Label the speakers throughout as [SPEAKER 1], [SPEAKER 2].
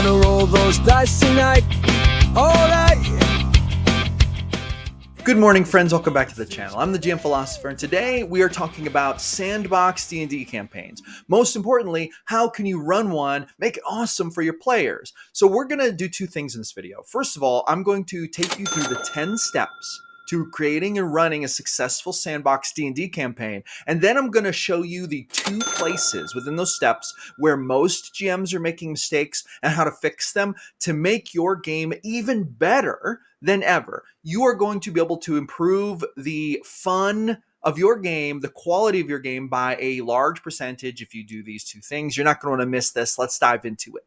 [SPEAKER 1] Gonna roll those dice tonight. Alright.
[SPEAKER 2] Good morning, friends. Welcome back to the channel. I'm the GM Philosopher, and today we are talking about Sandbox D&D campaigns. Most importantly, how can you run one, make it awesome for your players? So we're going to do two things in this video. First of all, I'm going to take you through the 10 steps to creating and running a successful Sandbox D&D campaign. And then I'm going to show you the two places within those steps where most GMs are making mistakes and how to fix them to make your game even better than ever. You are going to be able to improve the fun of your game, the quality of your game by a large percentage if you do these two things. You're not going to want to miss this. Let's dive into it.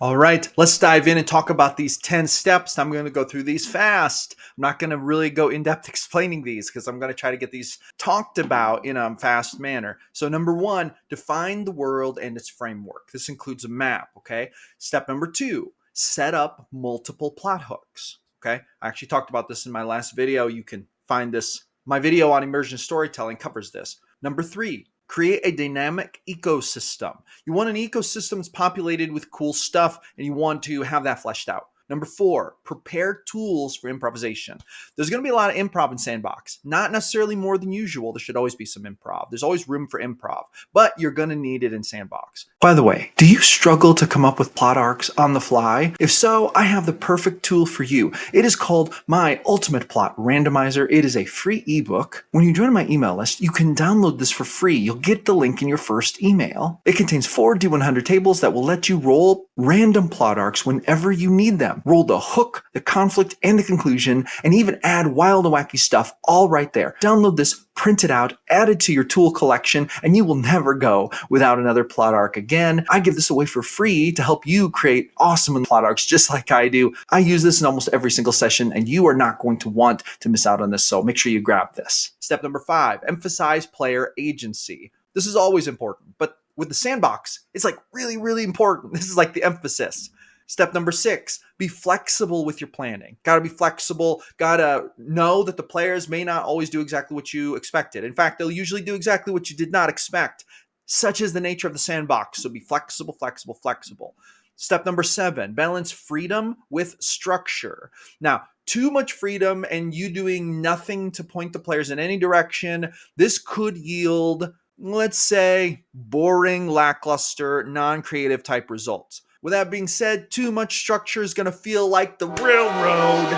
[SPEAKER 2] All right, let's dive in and talk about these 10 steps. I'm going to go through these fast. I'm not going to really go in depth explaining these because I'm going to try to get these talked about in a fast manner. So number one, define the world and its framework. This includes a map, okay? Step number two, set up multiple plot hooks, okay? I actually talked about this in my last video. You can find this. My video on immersion storytelling covers this. Number three, create a dynamic ecosystem. You want an ecosystem that's populated with cool stuff, and you want to have that fleshed out. Number four, prepare tools for improvisation. There's going to be a lot of improv in Sandbox. Not necessarily more than usual. There should always be some improv. There's always room for improv, but you're going to need it in Sandbox. By the way, do you struggle to come up with plot arcs on the fly? If so, I have the perfect tool for you. It is called my Ultimate Plot Randomizer. It is a free ebook. When you join my email list, you can download this for free. You'll get the link in your first email. It contains 4 D100 tables that will let you roll random plot arcs whenever you need them. Roll the hook, the conflict, and the conclusion, and even add wild and wacky stuff all right there. Download this, print it out, add it to your tool collection, and you will never go without another plot arc again. I give this away for free to help you create awesome plot arcs just like I do. I use this in almost every single session, and you are not going to want to miss out on this, so make sure you grab this. Step number 5, emphasize player agency. This is always important, but with the Sandbox, it's like really, really important. This is like the emphasis. Step number 6, be flexible with your planning. Got to be flexible. Got to know that the players may not always do exactly what you expected. In fact, they'll usually do exactly what you did not expect. Such is the nature of the Sandbox. So be flexible, flexible, flexible. Step number 7, balance freedom with structure. Now, too much freedom and you doing nothing to point the players in any direction, this could yield, let's say, boring, lackluster, non-creative type results. With that being said, too much structure is going to feel like the railroad.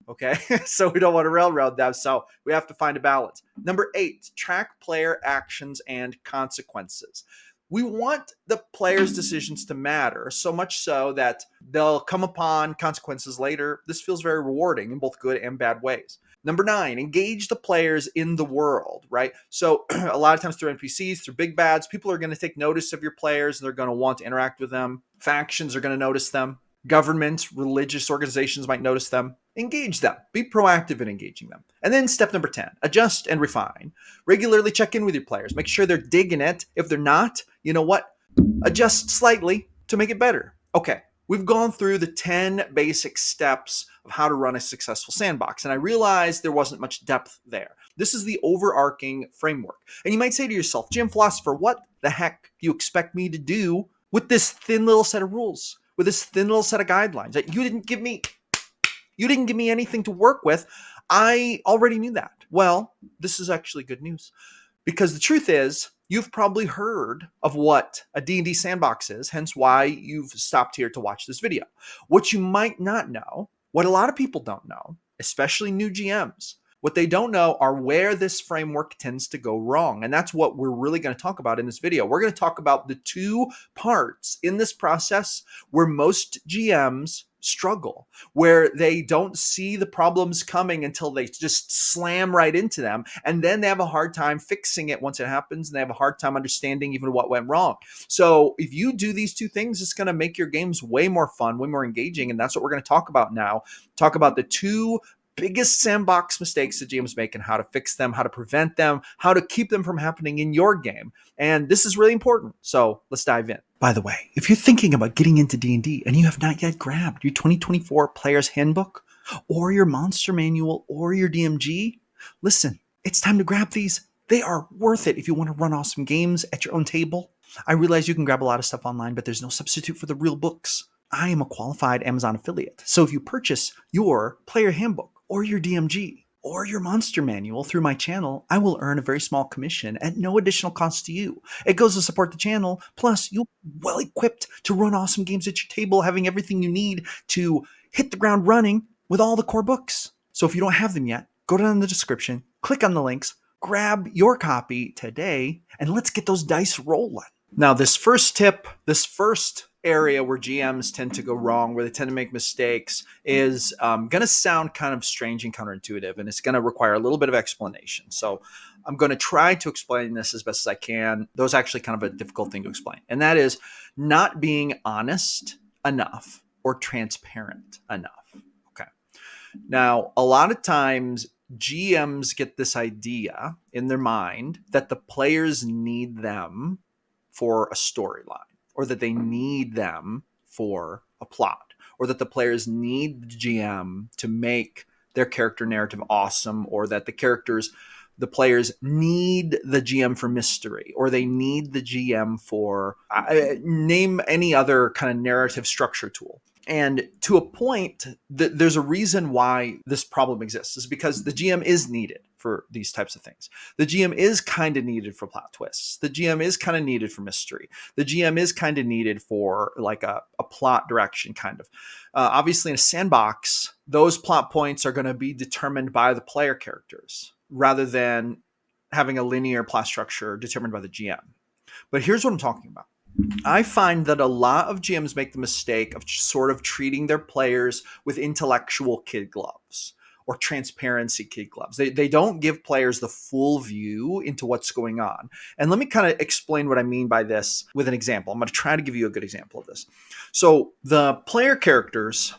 [SPEAKER 2] Okay, so we don't want to railroad them, so we have to find a balance. Number 8, track player actions and consequences. We want the players' decisions to matter, so much so that they'll come upon consequences later. This feels very rewarding in both good and bad ways. Number 9, engage the players in the world, right? So a lot of times through NPCs, through big bads, people are going to take notice of your players and they're going to want to interact with them. Factions are going to notice them. Governments, religious organizations might notice them. Engage them. Be proactive in engaging them. And then step number 10, adjust and refine. Regularly check in with your players. Make sure they're digging it. If they're not, you know what? Adjust slightly to make it better. Okay, we've gone through the 10 basic steps of how to run a successful Sandbox, and I realized there wasn't much depth there. This is the overarching framework. And you might say to yourself, GM Philosopher, what the heck do you expect me to do with this thin little set of rules, with this thin little set of guidelines that you didn't give me anything to work with? I already knew that. Well, this is actually good news, because the truth is, you've probably heard of what a D&D Sandbox is, hence why you've stopped here to watch this video. What you might not know, what a lot of people don't know, especially new GMs, what they don't know are where this framework tends to go wrong. And that's what we're really going to talk about in this video. We're going to talk about the 2 parts in this process where most GMs struggle, where they don't see the problems coming until they just slam right into them. And then they have a hard time fixing it once it happens. And they have a hard time understanding even what went wrong. So if you do these 2 things, it's going to make your games way more fun, way more engaging. And that's what we're going to talk about now. Talk about the 2 biggest Sandbox mistakes that GMs make and how to fix them, how to prevent them, how to keep them from happening in your game. And this is really important. So let's dive in. By the way, if you're thinking about getting into D&D and you have not yet grabbed your 2024 Player's Handbook or your Monster Manual or your DMG, listen, it's time to grab these. They are worth it if you want to run awesome games at your own table. I realize you can grab a lot of stuff online, but there's no substitute for the real books. I am a qualified Amazon affiliate. So if you purchase your player handbook or your DMG or your monster manual through my channel, I will earn a very small commission at no additional cost to you. It goes to support the channel. Plus, you'll be well equipped to run awesome games at your table, having everything you need to hit the ground running with all the core books. So if you don't have them yet, go down in the description, click on the links, grab your copy today, and let's get those dice rolling. Now, this first area where GMs tend to go wrong, where they tend to make mistakes, is going to sound kind of strange and counterintuitive, and it's going to require a little bit of explanation. So I'm going to try to explain this as best as I can. Though it's actually kind of a difficult thing to explain, and that is not being honest enough or transparent enough. Okay. Now, a lot of times GMs get this idea in their mind that the players need them for a storyline, or that they need them for a plot, or that the players need the GM to make their character narrative awesome, or that the players need the GM for mystery, or they need the GM for name any other kind of narrative structure tool. And to a point, there's a reason why this problem exists, is because the GM is needed for these types of things. The GM is kind of needed for plot twists. The GM is kind of needed for mystery. The GM is kind of needed for like a plot direction kind of. Obviously in a sandbox, those plot points are going to be determined by the player characters rather than having a linear plot structure determined by the GM. But here's what I'm talking about. I find that a lot of GMs make the mistake of sort of treating their players with intellectual kid gloves or transparency kid gloves. They don't give players the full view into what's going on. And let me kind of explain what I mean by this with an example. I'm going to try to give you a good example of this. So the player characters,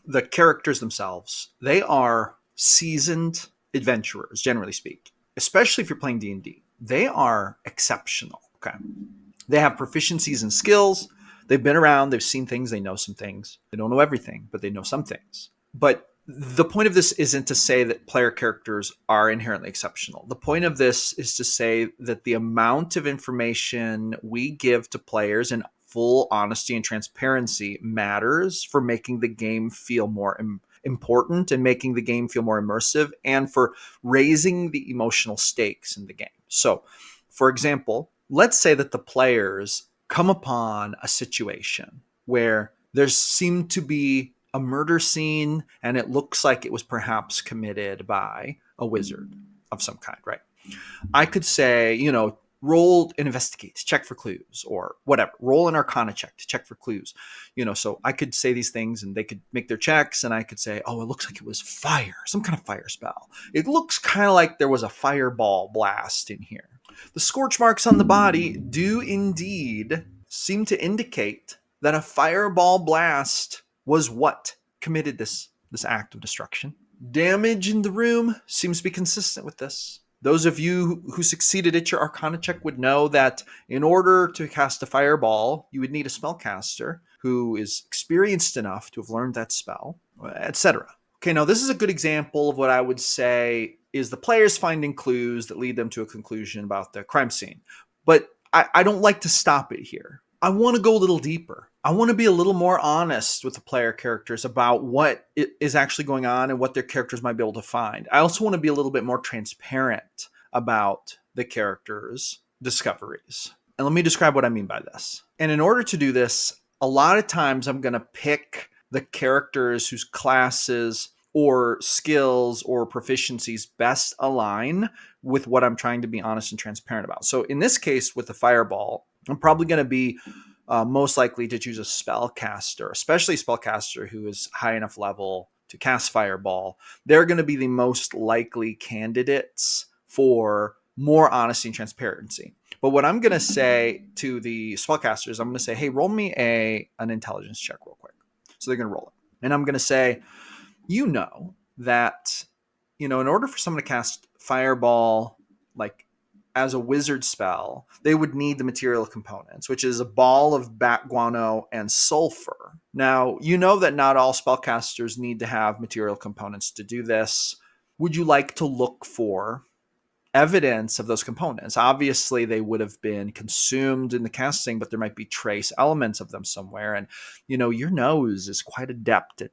[SPEAKER 2] the characters themselves, they are seasoned adventurers, generally speaking, especially if you're playing D&D. They are exceptional. Okay. They have proficiencies and skills. They've been around. They've seen things. They know some things. They don't know everything, but they know some things. But the point of this isn't to say that player characters are inherently exceptional. The point of this is to say that the amount of information we give to players in full honesty and transparency matters for making the game feel more important and making the game feel more immersive and for raising the emotional stakes in the game. So, for example, let's say that the players come upon a situation where there seemed to be a murder scene and it looks like it was perhaps committed by a wizard of some kind, right? I could say, roll an investigate to check for clues, or whatever. Roll an arcana check to check for clues. So I could say these things and they could make their checks, and I could say, oh, it looks like it was fire, some kind of fire spell. It looks kind of like there was a fireball blast in here. The scorch marks on the body do indeed seem to indicate that a fireball blast was what committed this act of destruction. Damage in the room seems to be consistent with this. Those of you who succeeded at your Arcana check would know that in order to cast a fireball, you would need a spellcaster who is experienced enough to have learned that spell, etc. Okay, now this is a good example of what I would say is the players finding clues that lead them to a conclusion about the crime scene. But I don't like to stop it here. I want to go a little deeper. I want to be a little more honest with the player characters about what is actually going on and what their characters might be able to find. I also want to be a little bit more transparent about the characters' discoveries. And let me describe what I mean by this. And in order to do this, a lot of times I'm going to pick the characters whose classes or skills or proficiencies best align with what I'm trying to be honest and transparent about. So in this case, with the fireball, I'm probably going to be most likely to choose a spellcaster, especially a spellcaster who is high enough level to cast fireball. They're going to be the most likely candidates for more honesty and transparency. But what I'm going to say to the spellcasters, I'm going to say, hey, roll me an intelligence check real quick. So they're going to roll it. And I'm going to say, that, in order for someone to cast fireball, like as a wizard spell, they would need the material components, which is a ball of bat guano and sulfur. Now, that not all spellcasters need to have material components to do this. Would you like to look for evidence of those components. Obviously, they would have been consumed in the casting, but there might be trace elements of them somewhere. And, your nose is quite adept at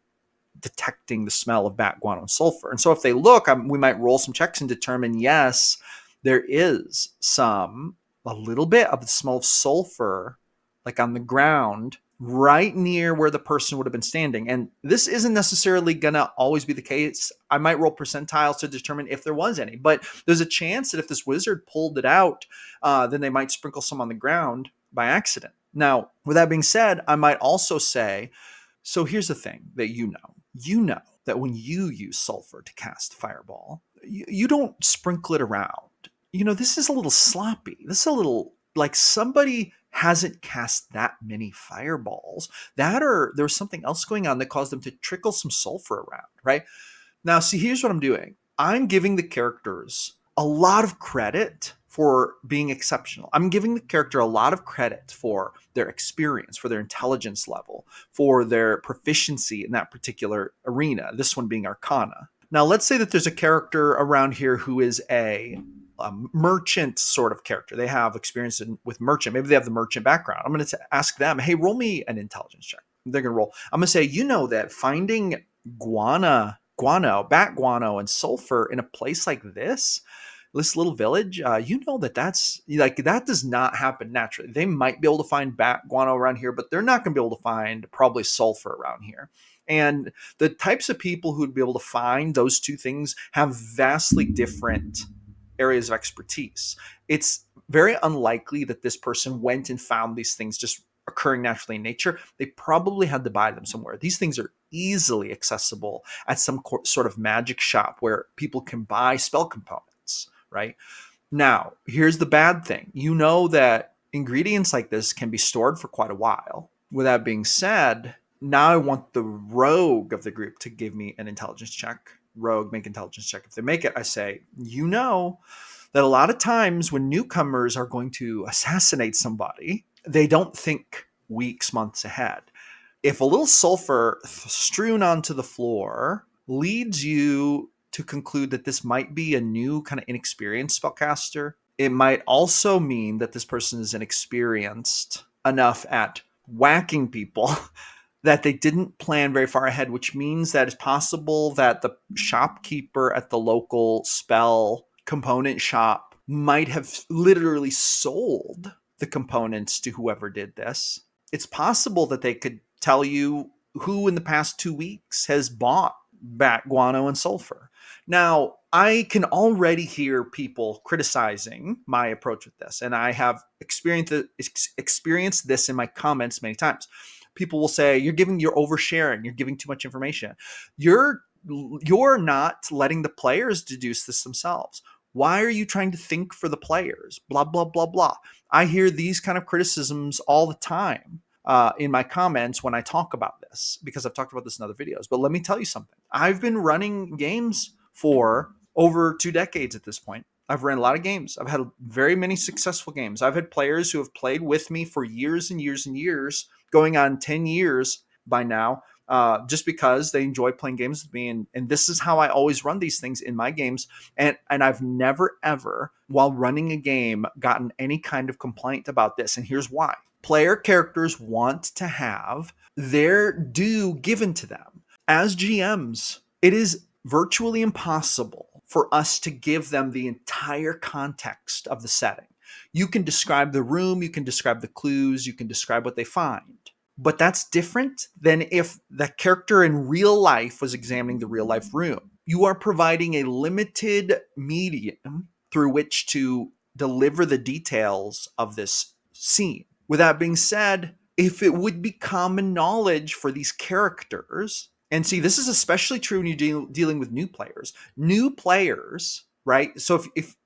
[SPEAKER 2] detecting the smell of bat, guano, and sulfur. And so if they look, we might roll some checks and determine, yes, there is a little bit of the smell of sulfur, like on the ground, right near where the person would have been standing. And this isn't necessarily going to always be the case. I might roll percentiles to determine if there was any, but there's a chance that if this wizard pulled it out, then they might sprinkle some on the ground by accident. Now, with that being said, I might also say, so here's the thing that you know that when you use sulfur to cast fireball, you don't sprinkle it around. This is a little sloppy. This is a little like somebody hasn't cast that many fireballs. There's something else going on that caused them to trickle some sulfur around, right? Now, see, here's what I'm doing. I'm giving the characters a lot of credit for being exceptional. I'm giving the character a lot of credit for their experience, for their intelligence level, for their proficiency in that particular arena, this one being Arcana. Now, let's say that there's a character around here who is a merchant sort of character. They have experience with merchant. Maybe they have the merchant background. I'm going to ask them, hey, roll me an intelligence check. They're going to roll. I'm going to say, that finding bat guano, and sulfur in a place like this little village, that does not happen naturally. They might be able to find bat guano around here, but they're not going to be able to find probably sulfur around here. And the types of people who would be able to find those two things have vastly different areas of expertise. It's very unlikely that this person went and found these things just occurring naturally in nature. They probably had to buy them somewhere. These things are easily accessible at some sort of magic shop where people can buy spell components, right? Now, here's the bad thing. That ingredients like this can be stored for quite a while. With that being said, now I want the rogue of the group to give me an intelligence check. Rogue, make intelligence check. If they make it, I say, that a lot of times when newcomers are going to assassinate somebody, they don't think weeks, months ahead. If a little sulfur strewn onto the floor leads you to conclude that this might be a new kind of inexperienced spellcaster, it might also mean that this person is inexperienced enough at whacking people that they didn't plan very far ahead, which means that it's possible that the shopkeeper at the local spell component shop might have literally sold the components to whoever did this. It's possible that they could tell you who in the past 2 weeks has bought bat guano and sulfur. Now, I can already hear people criticizing my approach with this, and I have experienced this in my comments many times. People will say, you're oversharing, you're giving too much information. You're not letting the players deduce this themselves. Why are you trying to think for the players? Blah, blah, blah, blah. I hear these kind of criticisms all the time in my comments when I talk about this, because I've talked about this in other videos. But let me tell you something. I've been running games for over 2 decades at this point. I've ran a lot of games. I've had very many successful games. I've had players who have played with me for years and years and years, going on 10 years by now, just because they enjoy playing games with me. And this is how I always run these things in my games. And I've never, ever, while running a game, gotten any kind of complaint about this. And here's why. Player characters want to have their due given to them. As GMs, it is virtually impossible for us to give them the entire context of the setting. You can describe the room, you can describe the clues, you can describe what they find. But that's different than if the character in real life was examining the real life room. You are providing a limited medium through which to deliver the details of this scene. With that being said, if it would be common knowledge for these characters, and see, this is especially true when you're dealing with new players. New players, right? So if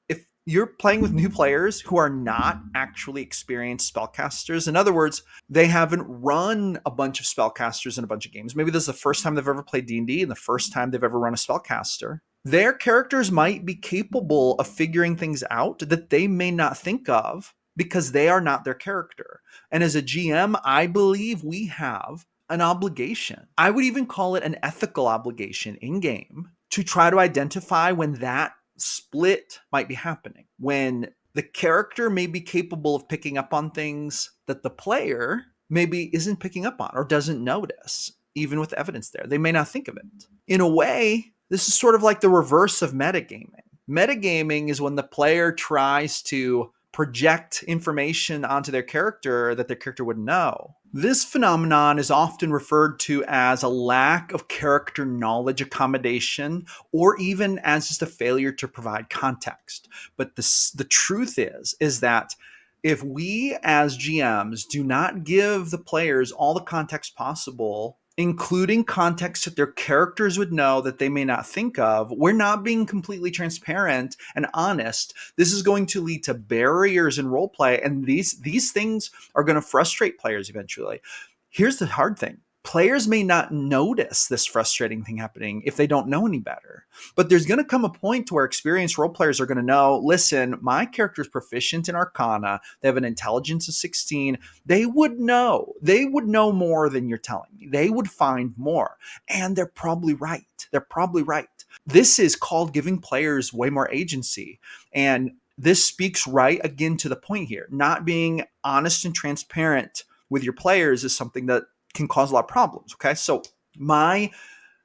[SPEAKER 2] you're playing with new players who are not actually experienced spellcasters, in other words, they haven't run a bunch of spellcasters in a bunch of games. Maybe this is the first time they've ever played D&D and the first time they've ever run a spellcaster. Their characters might be capable of figuring things out that they may not think of because they are not their character. And as a GM, I believe we have an obligation. I would even call it an ethical obligation in game to try to identify when that split might be happening when the character may be capable of picking up on things that the player maybe isn't picking up on or doesn't notice, even with evidence there. They may not think of it. In a way, this is sort of like the reverse of metagaming. Metagaming is when the player tries to project information onto their character that their character would know. This phenomenon is often referred to as a lack of character knowledge accommodation, or even as just a failure to provide context. But the truth is that if we as GMs do not give the players all the context possible, including context that their characters would know that they may not think of, we're not being completely transparent and honest. This is going to lead to barriers in roleplay, and these things are going to frustrate players eventually. Here's the hard thing. Players may not notice this frustrating thing happening if they don't know any better. But there's going to come a point to where experienced role players are going to know, listen, my character is proficient in Arcana. They have an intelligence of 16. They would know. They would know more than you're telling me. They would find more. And they're probably right. They're probably right. This is called giving players way more agency. And this speaks right again to the point here. Not being honest and transparent with your players is something that can cause a lot of problems. Okay. So my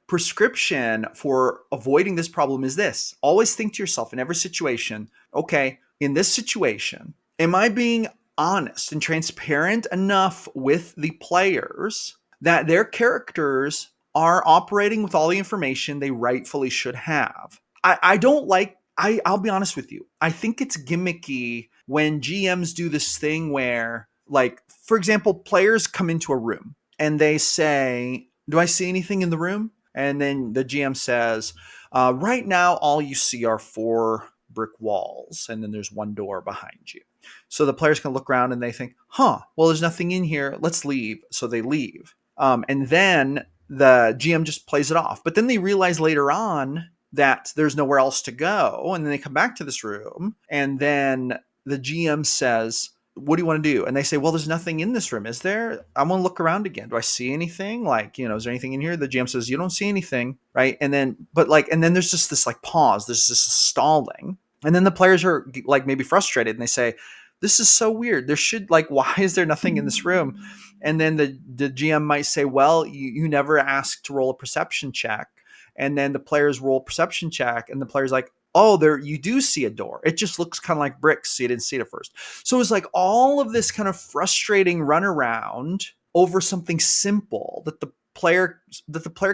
[SPEAKER 2] prescription for avoiding this problem is this. Always think to yourself in every situation, okay, in this situation, am I being honest and transparent enough with the players that their characters are operating with all the information they rightfully should have? I'll be honest with you. I think it's gimmicky when GMs do this thing where, like, for example, players come into a room and they say, do I see anything in the room? And then the GM says, right now, all you see are 4 brick walls, and then there's one door behind you. So the players can look around and they think, well, there's nothing in here. Let's leave. So they leave. And then the GM just plays it off. But then they realize later on that there's nowhere else to go. And then they come back to this room, and then the GM says, what do you want to do? And they say, well, there's nothing in this room. Is there? I want to look around again. Do I see anything? Like, is there anything in here? The GM says, you don't see anything. Right. And then there's just this like pause. There's this stalling. And then the players are like maybe frustrated and they say, this is so weird. Why is there nothing in this room? And then the GM might say, well, you never asked to roll a perception check. And then the players roll a perception check and the player's like, oh, there you do see a door. It just looks kind of like bricks, so you didn't see it at first. So it's like all of this kind of frustrating runaround over something simple that the player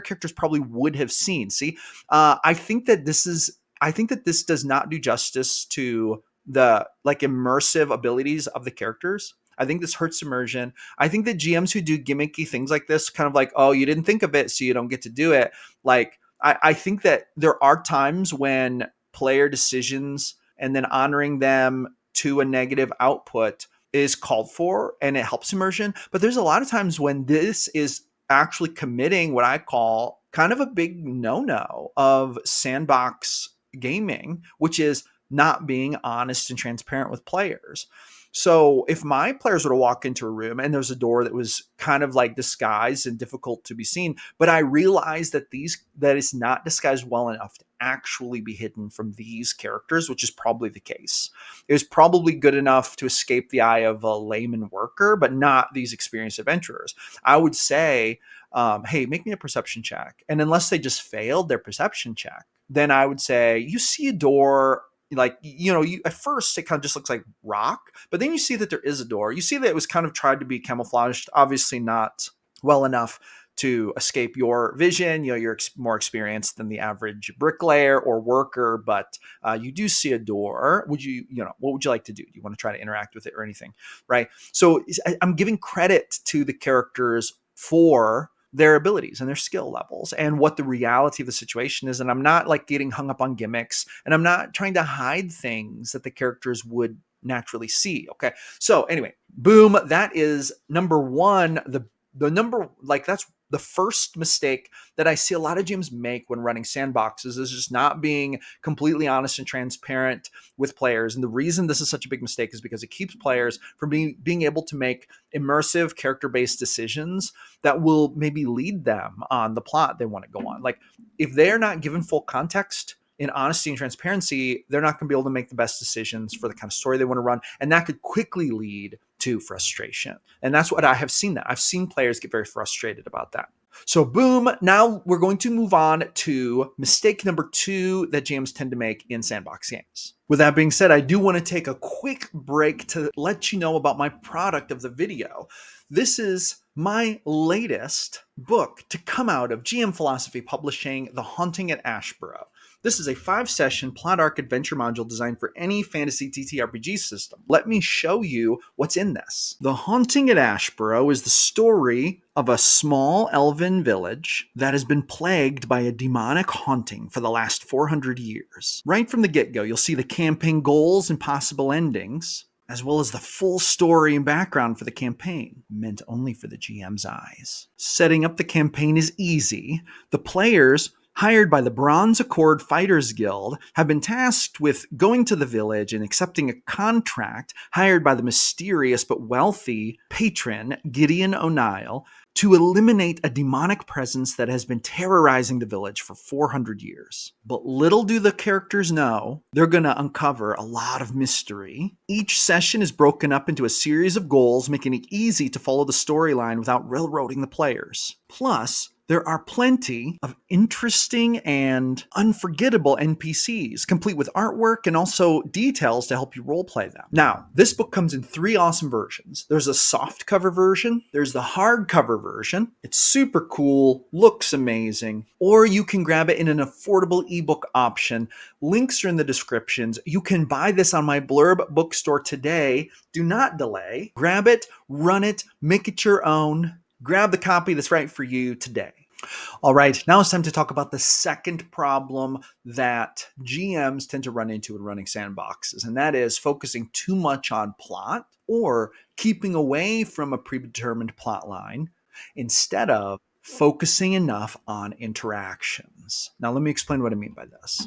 [SPEAKER 2] characters probably would have seen. See, I think that this does not do justice to the like immersive abilities of the characters. I think this hurts immersion. I think that GMs who do gimmicky things like this, kind of like, oh, you didn't think of it, so you don't get to do it. Like, I think that there are times when player decisions and then honoring them to a negative output is called for and it helps immersion. But there's a lot of times when this is actually committing what I call kind of a big no-no of sandbox gaming, which is not being honest and transparent with players. So if my players were to walk into a room and there's a door that was kind of like disguised and difficult to be seen, but I realized that it's not disguised well enough to actually be hidden from these characters, which is probably the case. It was probably good enough to escape the eye of a layman worker, but not these experienced adventurers. I would say, hey, make me a perception check. And unless they just failed their perception check, then I would say, you see a door. Like, at first it kind of just looks like rock, but then you see that there is a door. You see that it was kind of tried to be camouflaged, obviously not well enough to escape your vision. You're more experienced than the average bricklayer or worker, but you do see a door. What would you like to do? Do you want to try to interact with it or anything? Right. So I'm giving credit to the characters for their abilities and their skill levels and what the reality of the situation is. And I'm not like getting hung up on gimmicks, and I'm not trying to hide things that the characters would naturally see. Okay. So anyway, boom. That is number one. That's the first mistake that I see a lot of GMs make when running sandboxes is just not being completely honest and transparent with players. And the reason this is such a big mistake is because it keeps players from being able to make immersive character-based decisions that will maybe lead them on the plot they want to go on. Like if they're not given full context, in honesty and transparency, they're not going to be able to make the best decisions for the kind of story they want to run. And that could quickly lead to frustration. And that's what I have seen that. I've seen players get very frustrated about that. So boom, now we're going to move on to mistake number 2 that GMs tend to make in sandbox games. With that being said, I do want to take a quick break to let you know about my product of the video. This is my latest book to come out of GM Philosophy Publishing, The Haunting at Ashburrow. This is a 5-session plot arc adventure module designed for any fantasy TTRPG system. Let me show you what's in this. The Haunting at Ashburrow is the story of a small elven village that has been plagued by a demonic haunting for the last 400 years. Right from the get-go, you'll see the campaign goals and possible endings, as well as the full story and background for the campaign, meant only for the GM's eyes. Setting up the campaign is easy. The players, hired by the Bronze Accord Fighters Guild, have been tasked with going to the village and accepting a contract hired by the mysterious but wealthy patron Gideon O'Neill to eliminate a demonic presence that has been terrorizing the village for 400 years. But little do the characters know, they're going to uncover a lot of mystery. Each session is broken up into a series of goals, making it easy to follow the storyline without railroading the players. Plus, there are plenty of interesting and unforgettable NPCs, complete with artwork and also details to help you roleplay them. Now, this book comes in 3 awesome versions. There's a soft cover version, there's the hardcover version. It's super cool, looks amazing, or you can grab it in an affordable ebook option. Links are in the descriptions. You can buy this on my Blurb bookstore today. Do not delay. Grab it, run it, make it your own. Grab the copy that's right for you today. All right, now it's time to talk about the second problem that GMs tend to run into in running sandboxes, and that is focusing too much on plot or keeping away from a predetermined plot line instead of focusing enough on interactions. Now, let me explain what I mean by this.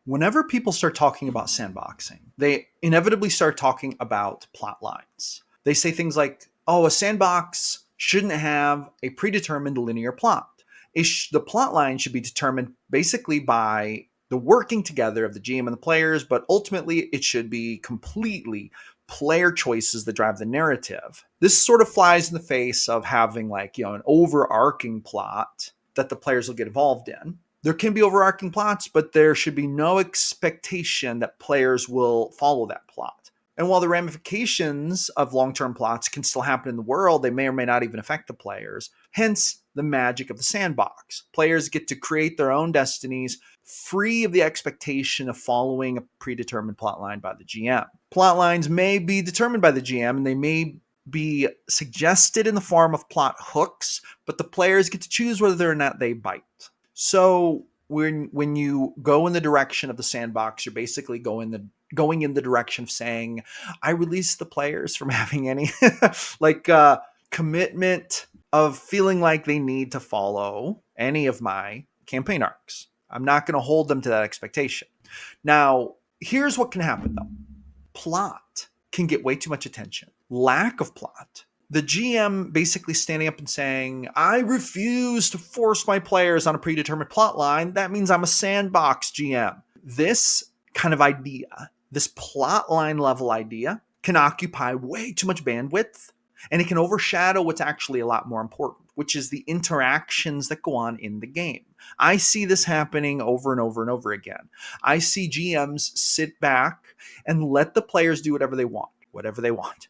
[SPEAKER 2] Whenever people start talking about sandboxing, they inevitably start talking about plot lines. They say things like, oh, a sandbox shouldn't have a predetermined linear plot. The plot line should be determined basically by the working together of the GM and the players, but ultimately it should be completely player choices that drive the narrative. This sort of flies in the face of having an overarching plot that the players will get involved in. There can be overarching plots, but there should be no expectation that players will follow that plot. And while the ramifications of long-term plots can still happen in the world, they may or may not even affect the players. Hence, the magic of the sandbox. Players get to create their own destinies, free of the expectation of following a predetermined plotline by the GM. Plotlines may be determined by the GM, and they may be suggested in the form of plot hooks, but the players get to choose whether or not they bite. So when you go in the direction of the sandbox, you're basically going in the direction of saying, I release the players from having any commitment of feeling like they need to follow any of my campaign arcs. I'm not going to hold them to that expectation. Now, here's what can happen though. Plot can get way too much attention. Lack of plot. The GM basically standing up and saying, I refuse to force my players on a predetermined plot line. That means I'm a sandbox GM. This kind of idea, this plot line level idea, can occupy way too much bandwidth, and it can overshadow what's actually a lot more important, which is the interactions that go on in the game. I see this happening over and over and over again. I see GMs sit back and let the players do whatever they want,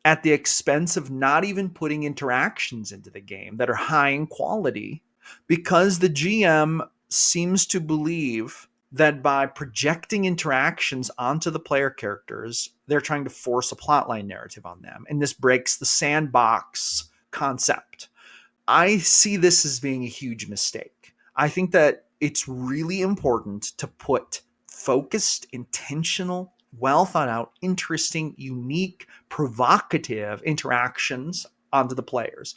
[SPEAKER 2] at the expense of not even putting interactions into the game that are high in quality, because the GM seems to believe that by projecting interactions onto the player characters, they're trying to force a plotline narrative on them. And this breaks the sandbox concept. I see this as being a huge mistake. I think that it's really important to put focused, intentional, well thought out, interesting, unique, provocative interactions onto the players.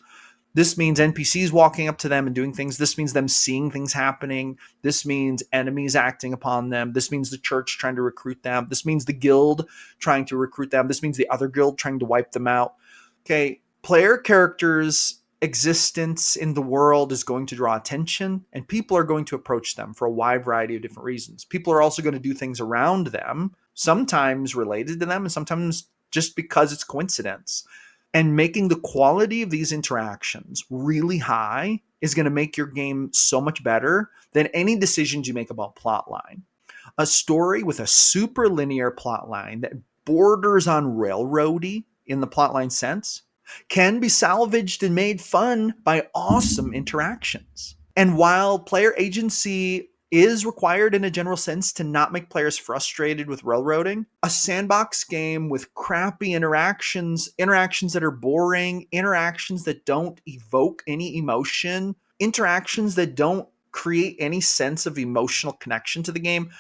[SPEAKER 2] This means NPCs walking up to them and doing things. This means them seeing things happening. This means enemies acting upon them. This means the church trying to recruit them. This means the guild trying to recruit them. This means the other guild trying to wipe them out. Okay, player characters existence in the world is going to draw attention, and people are going to approach them for a wide variety of different reasons. People are also going to do things around them, sometimes related to them, and sometimes just because it's coincidence. And making the quality of these interactions really high is going to make your game so much better than any decisions you make about plotline. A story with a super linear plotline that borders on railroady in the plotline sense can be salvaged and made fun by awesome interactions. And while player agency is required in a general sense to not make players frustrated with railroading, a sandbox game with crappy interactions that are boring, interactions that don't evoke any emotion, interactions that don't create any sense of emotional connection to the game,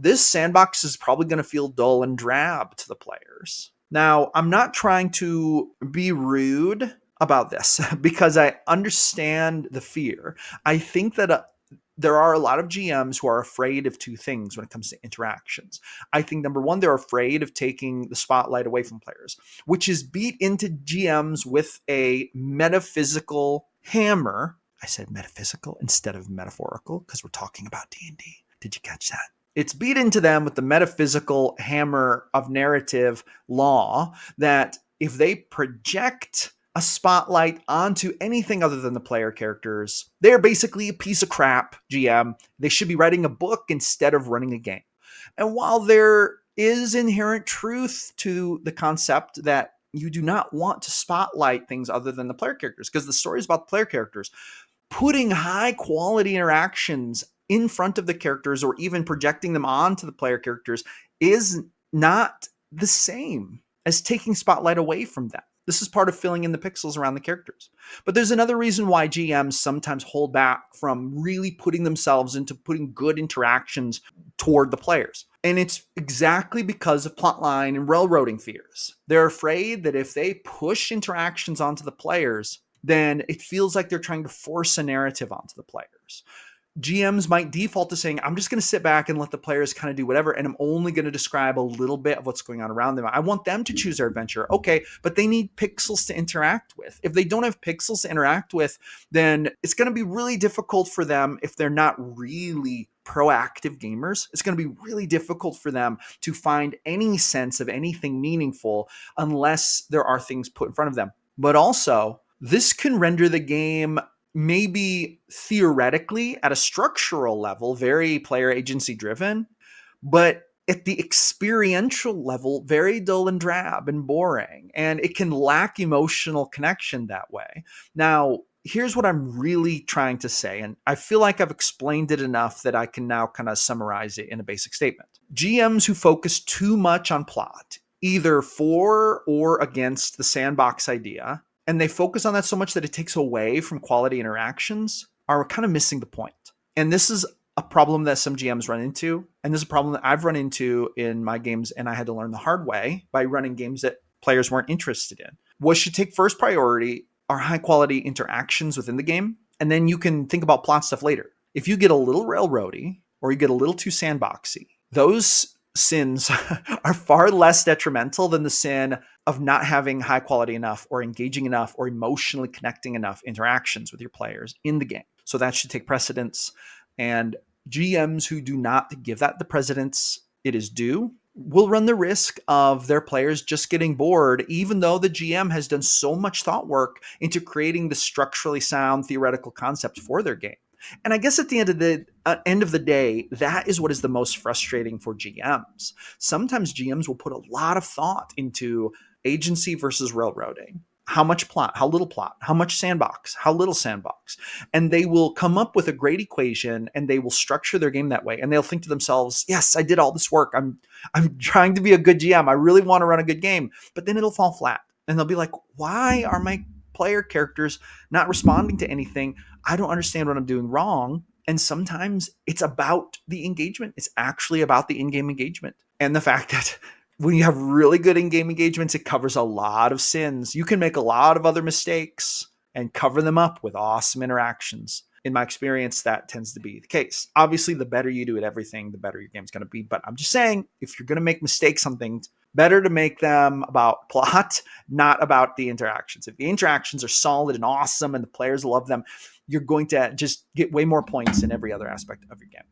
[SPEAKER 2] this sandbox is probably going to feel dull and drab to the players. Now, I'm not trying to be rude about this because I understand the fear. I think that there are a lot of GMs who are afraid of two things when it comes to interactions. I think number one, they're afraid of taking the spotlight away from players, which is beat into GMs with a metaphysical hammer. I said metaphysical instead of metaphorical because we're talking about D&D. Did you catch that? It's beat into them with the metaphysical hammer of narrative law that if they project a spotlight onto anything other than the player characters, they're basically a piece of crap GM. They should be writing a book instead of running a game. And while there is inherent truth to the concept that you do not want to spotlight things other than the player characters, because the story is about the player characters, putting high quality interactions in front of the characters or even projecting them onto the player characters is not the same as taking spotlight away from them. This is part of filling in the pixels around the characters. But there's another reason why GMs sometimes hold back from really putting themselves into putting good interactions toward the players. And it's exactly because of plotline and railroading fears. They're afraid that if they push interactions onto the players, then it feels like they're trying to force a narrative onto the players. GMs might default to saying, I'm just going to sit back and let the players kind of do whatever, and I'm only going to describe a little bit of what's going on around them. I want them to choose their adventure. Okay, but they need pixels to interact with. If they don't have pixels to interact with, then it's going to be really difficult for them if they're not really proactive gamers. It's going to be really difficult for them to find any sense of anything meaningful unless there are things put in front of them. But also, this can render the game maybe theoretically at a structural level, very player agency driven, but at the experiential level, very dull and drab and boring. And it can lack emotional connection that way. Now, here's what I'm really trying to say. And I feel like I've explained it enough that I can now kind of summarize it in a basic statement. GMs who focus too much on plot, either for or against the sandbox idea, and they focus on that so much that it takes away from quality interactions, are kind of missing the point. And this is a problem that some GMs run into. And this is a problem that I've run into in my games, and I had to learn the hard way by running games that players weren't interested in. What should take first priority are high quality interactions within the game. And then you can think about plot stuff later. If you get a little railroady or you get a little too sandboxy, those sins are far less detrimental than the sin of not having high quality enough or engaging enough or emotionally connecting enough interactions with your players in the game. So that should take precedence. And GMs who do not give that the precedence it is due will run the risk of their players just getting bored, even though the GM has done so much thought work into creating the structurally sound theoretical concept for their game. And I guess at the end of the day, that is what is the most frustrating for GMs. Sometimes GMs will put a lot of thought into agency versus railroading. How much plot, how little plot, how much sandbox, how little sandbox. And they will come up with a great equation and they will structure their game that way. And they'll think to themselves, yes, I did all this work. I'm trying to be a good GM. I really want to run a good game. But then it'll fall flat. And they'll be like, why are my player characters not responding to anything? I don't understand what I'm doing wrong. And sometimes it's about the engagement. It's actually about the in-game engagement. And the fact that when you have really good in-game engagements, it covers a lot of sins. You can make a lot of other mistakes and cover them up with awesome interactions. In my experience, that tends to be the case. Obviously, the better you do at everything, the better your game's going to be. But I'm just saying, if you're going to make mistakes on things, Better to make them about plot, not about the interactions. If the interactions are solid and awesome and the players love them, you're going to just get way more points in every other aspect of your game.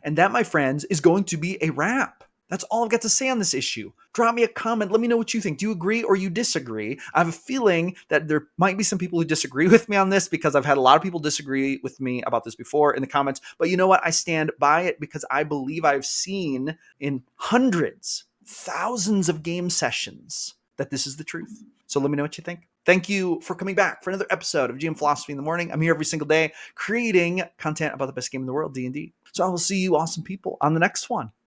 [SPEAKER 2] And that, my friends, is going to be a wrap. That's all I've got to say on this issue. Drop me a comment. Let me know what you think. Do you agree or you disagree? I have a feeling that there might be some people who disagree with me on this, because I've had a lot of people disagree with me about this before in the comments. But you know what? I stand by it because I believe I've seen in hundreds, thousands of game sessions that this is the truth. So let me know what you think. Thank you for coming back for another episode of GM Philosophy in the Morning. I'm here every single day creating content about the best game in the world, D&D. So I will see you awesome people on the next one.